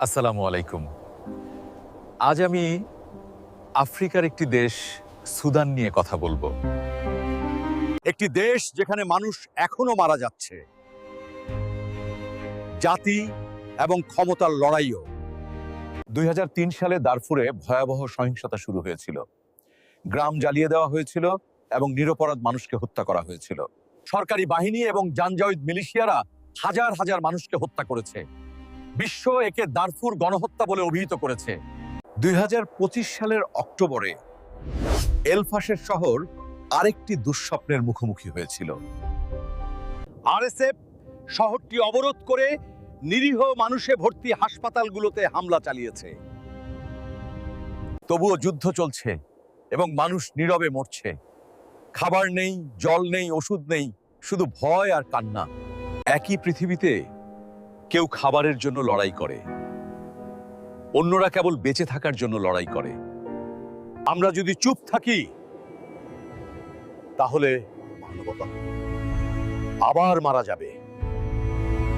আসসালামু আলাইকুম। আজ আমি আফ্রিকার একটি দেশ সুদান নিয়ে কথা বলবো। একটি দেশ যেখানে মানুষ এখনো মারা যাচ্ছে, জাতি এবং ক্ষমতার লড়াইও। ২০০৩ সালে দারফুরে ভয়াবহ সহিংসতা শুরু হয়েছিল। গ্রাম জ্বালিয়ে দেওয়া হয়েছিল এবং নিরপরাধ মানুষকে হত্যা করা হয়েছিল। সরকারি বাহিনী এবং জানজাওয়েদ মিলিশিয়ারা হাজার হাজার মানুষকে হত্যা করেছে। বিশ্ব একে দারফুর গণহত্যা বলে অভিহিত করেছে। ২০২৫ সালের অক্টোবরে এলফাসের শহর আরেকটি দুঃস্বপ্নের মুখোমুখি হয়েছিল। আরএসএফ শহরটি অবরোধ করে নিরীহ মানুষে ভর্তি হাসপাতালগুলোতে হামলা চালিয়েছে। তবুও যুদ্ধ চলছে এবং মানুষ নীরবে মরছে। খাবার নেই, জল নেই, ওষুধ নেই, শুধু ভয় আর কান্না। একই পৃথিবীতে কেউ খাবারের জন্য লড়াই করে, অন্যরা কেবল বেঁচে থাকার জন্য লড়াই করে। আমরা যদি চুপ থাকি তাহলে মানবতা আবার মারা যাবে।